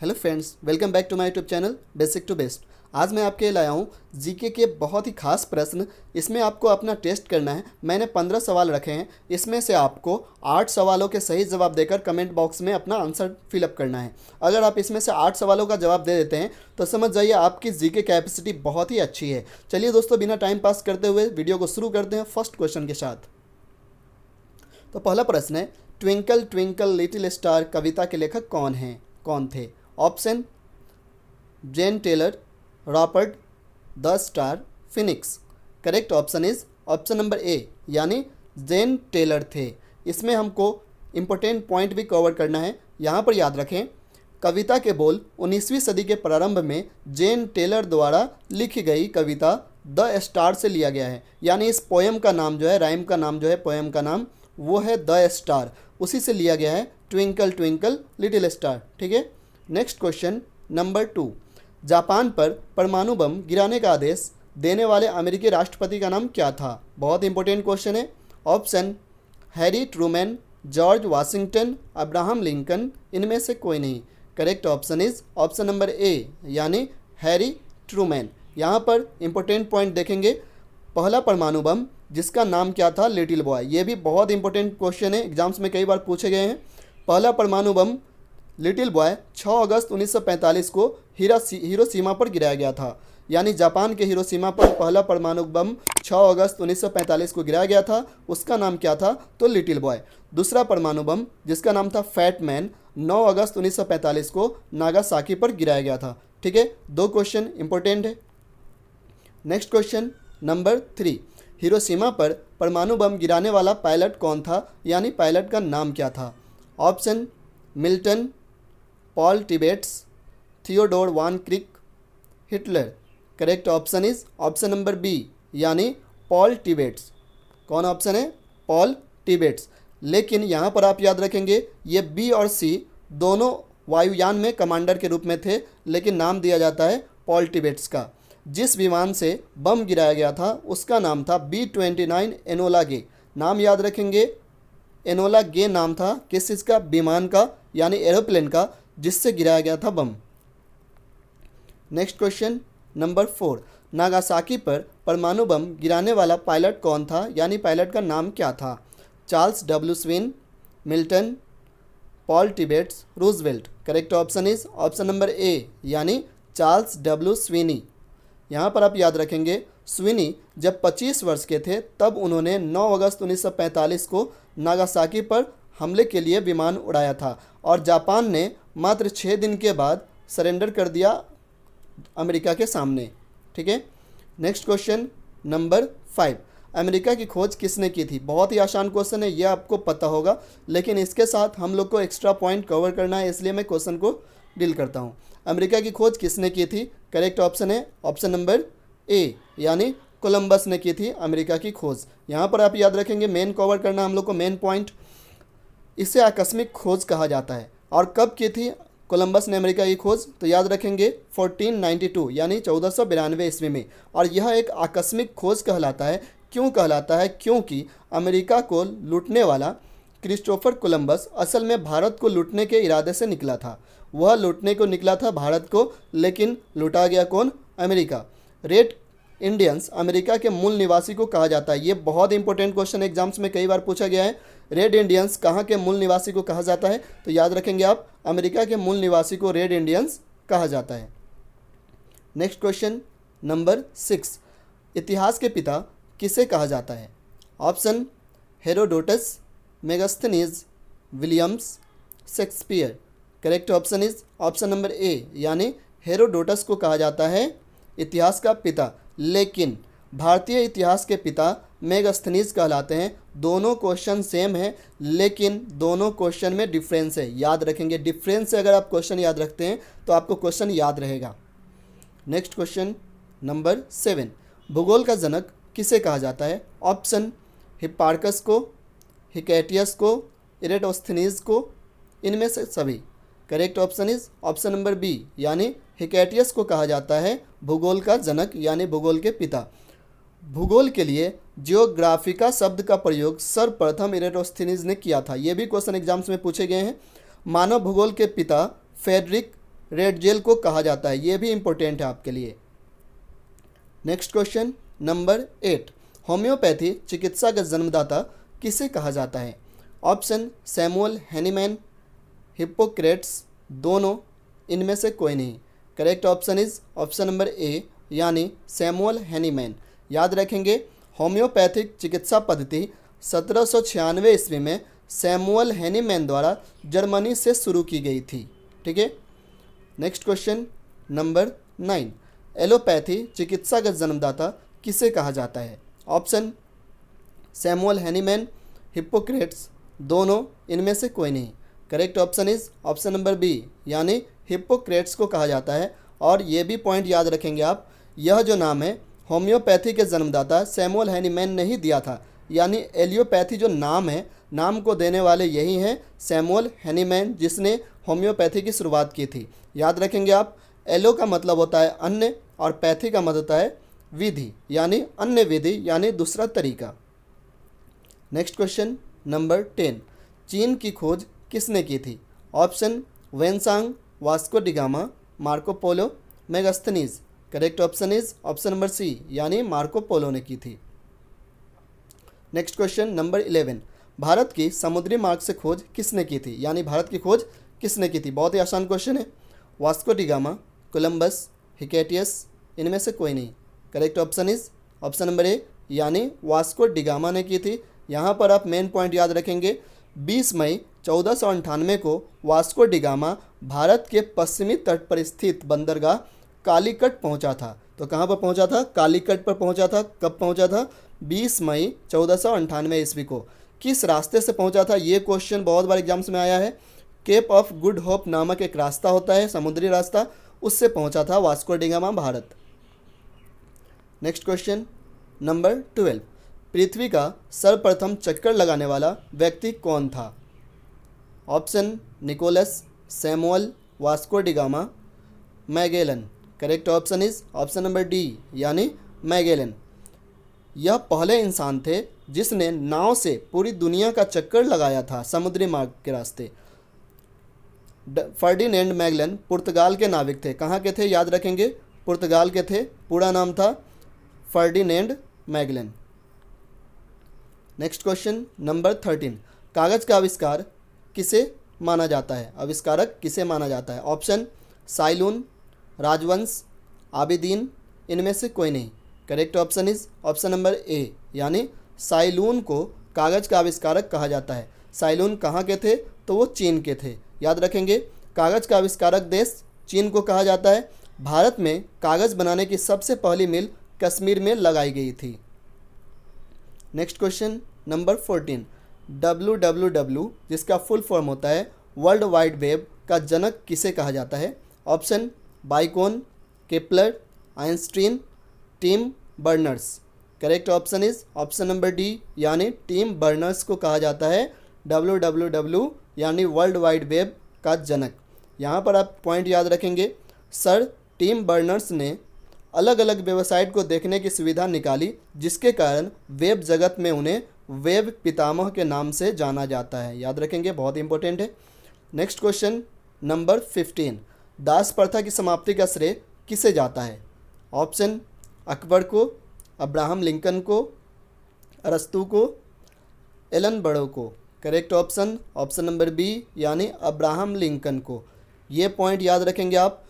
Hello friends, welcome back to my YouTube channel basic to best. आज मैं आपके लिए लाया हूँ जीके के बहुत ही खास प्रश्न। इसमें आपको अपना टेस्ट करना है। मैंने 15 सवाल रखे हैं। इसमें से आपको 8 सवालों के सही जवाब देकर कमेंट बॉक्स में अपना आंसर फिलअप करना है। अगर आप इसमें से 8 सवालों का जवाब दे देते हैं तो समझ जाइए आपकी जीके कैपेसिटी बहुत ही अच्छी है। चलिए दोस्तों, बिना टाइम पास करते हुए वीडियो को शुरू करते हैं फर्स्ट क्वेश्चन के साथ। तो पहला प्रश्न है, ट्विंकल ट्विंकल लिटिल स्टार कविता के लेखक कौन थे? ऑप्शन जेन टेलर, रॉबर्ट द स्टार, Phoenix. Correct option is option number A, यानी जेन टेलर थे। इसमें हमको इम्पोर्टेंट पॉइंट भी कवर करना है। यहाँ पर याद रखें, कविता के बोल 19वीं सदी के प्रारंभ में जेन टेलर द्वारा लिखी गई कविता द स्टार से लिया गया है। यानी इस पोएम का नाम जो है, राइम का नाम जो है, पोएम का नाम वो है द स्टार। उसी से लिया गया है ट्विंकल ट्विंकल लिटिल स्टार। ठीक है। नेक्स्ट क्वेश्चन नंबर 2, जापान पर परमाणु बम गिराने का आदेश देने वाले अमेरिकी राष्ट्रपति का नाम क्या था? बहुत इंपॉर्टेंट क्वेश्चन है। Option Harry Trueman, George Washington, Abraham Lincoln, इनमें से कोई नहीं। Correct option is option number A, यानी हैरी ट्रूमैन। यहाँ पर इंपॉर्टेंट पॉइंट देखेंगे, पहला परमाणु बम जिसका नाम क्या था? Little boy. ये भी बहुत इंपॉर्टेंट क्वेश्चन है, एग्जाम्स में कई बार पूछे गए हैं। पहला परमाणु बम लिटिल बॉय 6 अगस्त 1945 को हिरोशिमा पर गिराया गया था। यानी जापान के हिरोशिमा पर पहला परमाणु बम 6 अगस्त 1945 को गिराया गया था। उसका नाम क्या था? तो लिटिल बॉय। दूसरा परमाणु बम जिसका नाम था फैट मैन 9 अगस्त 1945 को नागासाकी पर गिराया गया था। ठीक है, 2 क्वेश्चन इंपॉर्टेंट है। नेक्स्ट क्वेश्चन नंबर 3, हिरोशिमा पर परमाणु बम गिराने वाला पायलट कौन था? यानी पायलट का नाम क्या था? Option Milton, Paul Tibbets, Theodore van Kirk, Hitler. Correct option is option number B, यानी पॉल टिबेट्स। कौन ऑप्शन है? Paul Tibbets. लेकिन यहाँ पर आप याद रखेंगे, ये बी और सी दोनों वायुयान में कमांडर के रूप में थे, लेकिन नाम दिया जाता है पॉल टिबेट्स का। जिस विमान से बम गिराया गया था उसका नाम था B-29 एनोला गे। नाम याद रखेंगे, एनोला गे नाम था किस चीज़ का? विमान का, यानी एरोप्लेन का, जिससे गिराया गया था बम। नेक्स्ट क्वेश्चन नंबर 4, नागासाकी पर परमाणु बम गिराने वाला पायलट कौन था? यानी पायलट का नाम क्या था? Charles W Sweeney, Milton, Paul Tibbets, Roosevelt. Correct option is option number A, यानी चार्ल्स डब्ल्यू स्विनी। यहाँ पर आप याद रखेंगे, स्विनी जब 25 वर्ष के थे तब उन्होंने 9 अगस्त 1945 को नागासाकी पर हमले के लिए विमान उड़ाया था और जापान ने मात्र 6 दिन के बाद सरेंडर कर दिया अमेरिका के सामने। ठीक है। नेक्स्ट क्वेश्चन नंबर 5, अमेरिका की खोज किसने की थी? बहुत ही आसान क्वेश्चन है, यह आपको पता होगा, लेकिन इसके साथ हम लोग को एक्स्ट्रा पॉइंट कवर करना है, इसलिए मैं क्वेश्चन को डील करता हूँ। अमेरिका की खोज किसने की थी? करेक्ट ऑप्शन है ऑप्शन नंबर ए, यानी कोलंबस ने की थी अमेरिका की खोज। यहाँ पर आप याद रखेंगे, मेन कवर करना हम लोग को, मेन पॉइंट। इसे आकस्मिक खोज कहा जाता है। और कब की थी कोलंबस ने अमेरिका की खोज? तो याद रखेंगे 1492, यानी 1492 ईस्वी में। और यह एक आकस्मिक खोज कहलाता है। क्यों कहलाता है? क्योंकि अमेरिका को लूटने वाला क्रिस्टोफर कोलंबस असल में भारत को लूटने के इरादे से निकला था। वह लूटने को निकला था भारत को, लेकिन लूटा गया कौन? अमेरिका। रेड इंडियंस अमेरिका के मूल निवासी को कहा जाता है। ये बहुत इंपॉर्टेंट क्वेश्चन एग्जाम्स में कई बार पूछा गया है। रेड इंडियंस कहाँ के मूल निवासी को कहा जाता है? तो याद रखेंगे आप, अमेरिका के मूल निवासी को रेड इंडियंस कहा जाता है। नेक्स्ट क्वेश्चन नंबर 6, इतिहास के पिता किसे कहा जाता है? Option Herodotus, Megasthenes, Williams, Shakespeare. Correct option is option number A, यानी हेरोडोटस को कहा जाता है इतिहास का पिता। लेकिन भारतीय इतिहास के पिता मेगास्थनीज कहलाते हैं। दोनों क्वेश्चन सेम है, लेकिन दोनों क्वेश्चन में डिफरेंस है। याद रखेंगे, डिफरेंस से अगर आप क्वेश्चन याद रखते हैं तो आपको क्वेश्चन याद रहेगा। नेक्स्ट क्वेश्चन नंबर 7, भूगोल का जनक किसे कहा जाता है? ऑप्शन हिप्पार्कस को, हिकैटियस को, इरेटोस्थनीज को, इनमें से सभी। Correct option is option number B, यानी हिकैटियस को कहा जाता है भूगोल का जनक, यानी भूगोल के पिता। भूगोल के लिए जियोग्राफिका शब्द का प्रयोग सर्वप्रथम इरेटोस्थनीज ने किया था। ये भी क्वेश्चन एग्जाम्स में पूछे गए हैं। मानव भूगोल के पिता फ्रेडरिक रेड जेल को कहा जाता है। ये भी इम्पोर्टेंट है आपके लिए। नेक्स्ट क्वेश्चन नंबर 8, होम्योपैथी चिकित्सा का जन्मदाता किसे कहा जाता है? ऑप्शन सैमुअल हैनीमैन, हिप्पोक्रेट्स, दोनों, इनमें से कोई नहीं। Correct option is option number A यानी सैमुअल हैनीमैन। याद रखेंगे होम्योपैथिक चिकित्सा पद्धति 1796 ईस्वी में सैमुअल हैनीमैन द्वारा जर्मनी से शुरू की गई थी। ठीक है। नेक्स्ट क्वेश्चन नंबर 9, एलोपैथी चिकित्सा का जन्मदाता किसे कहा जाता है? ऑप्शन सैमुअल हैनीमैन, हिप्पोक्रेट्स, दोनों, इनमें से कोई नहीं। Correct option is option number B यानी हिप्पोक्रेट्स को कहा जाता है। और ये भी पॉइंट याद रखेंगे आप, यह जो नाम है होम्योपैथी के जन्मदाता सैमुअल हैनीमैन ने ही दिया था, यानी एलियोपैथी जो नाम है, नाम को देने वाले यही हैं सैमुअल हैनीमैन, जिसने होम्योपैथी की शुरुआत की थी। याद रखेंगे आप, एलो का मतलब होता है अन्य और पैथी का मतलब होता है विधि, यानी अन्य विधि यानी दूसरा तरीका। नेक्स्ट क्वेश्चन नंबर 10, चीन की खोज किसने की थी? ऑप्शन वेनसांग, Vasco da Gama, Marco Polo, Megasthenes. Correct option is option number C यानी मार्को पोलो ने की थी। नेक्स्ट क्वेश्चन नंबर 11, भारत की समुद्री मार्ग से खोज किसने की थी? यानी भारत की खोज किसने की थी? बहुत ही आसान क्वेश्चन है। वास्को डिगामा, कोलंबस, हिकेटियस, इनमें से कोई नहीं। Correct option is option number A यानी वास्को डिगामा ने की थी। यहाँ पर आप मेन पॉइंट याद रखेंगे, 20 मई 1498 को वास्को डिगामा भारत के पश्चिमी तट पर स्थित बंदरगाह कालीकट पहुंचा था। तो कहाँ पर पहुंचा था? कालीकट पर पहुंचा था। कब पहुंचा था? 20 मई 1498 ईस्वी को। किस रास्ते से पहुंचा था? ये क्वेश्चन बहुत बार एग्जाम्स में आया है। केप ऑफ गुड होप नामक एक रास्ता होता है, समुद्री रास्ता, उससे पहुंचा था Vasco da Gama Bharat. Next question number 12, पृथ्वी का सर्वप्रथम चक्कर लगाने वाला व्यक्ति कौन था? Option Nicholas, Samuel, Vasco da Gama, Magellan. Correct option is option number D यानी मैगेलन। यह पहले इंसान थे जिसने नाव से पूरी दुनिया का चक्कर लगाया था समुद्री मार्ग के रास्ते। फर्डिनेंड मैगेलन पुर्तगाल के नाविक थे। कहाँ के थे? याद रखेंगे, पुर्तगाल के थे। पूरा नाम था Ferdinand Magellan. Next question number 13, कागज़ का आविष्कार किसे माना जाता है? आविष्कारक किसे माना जाता है? ऑप्शन साइलून, राजवंश, आबिदीन, इनमें से कोई नहीं। Correct option is option number A यानी साइलून को कागज़ का आविष्कारक कहा जाता है। साइलून कहाँ के थे? तो वो चीन के थे। याद रखेंगे, कागज़ का आविष्कारक देश चीन को कहा जाता है। भारत में कागज़ बनाने की सबसे पहली मिल कश्मीर में लगाई गई थी। नेक्स्ट क्वेश्चन नंबर 14, WWW जिसका फुल फॉर्म होता है वर्ल्ड वाइड वेब का जनक किसे कहा जाता है? Option Bacon, Kepler, Einstein, Tim Berners. Correct option is option number D यानी टिम बर्नर्स को कहा जाता है WWW यानी वर्ल्ड वाइड वेब का जनक। यहाँ पर आप पॉइंट याद रखेंगे, सर टिम बर्नर्स ने अलग अलग वेबसाइट को देखने की सुविधा निकाली, जिसके कारण वेब जगत में उन्हें वेब पितामह के नाम से जाना जाता है। याद रखेंगे, बहुत इंपॉर्टेंट है। नेक्स्ट क्वेश्चन नंबर 15, दास प्रथा की समाप्ति का श्रेय किसे जाता है? ऑप्शन अकबर को, अब्राहम लिंकन को, अरस्तु को, एलन बड़ो को। Correct option option number B यानी अब्राहम लिंकन को। ये पॉइंट याद रखेंगे आप।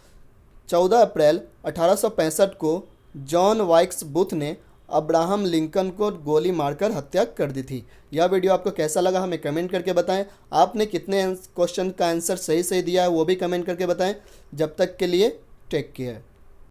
14 अप्रैल 1865 को जॉन वाइक्स बुथ ने अब्राहम लिंकन को गोली मारकर हत्या कर दी थी। यह वीडियो आपको कैसा लगा हमें कमेंट करके बताएं। आपने कितने क्वेश्चन का आंसर सही दिया है वो भी कमेंट करके बताएं। जब तक के लिए टेक केयर।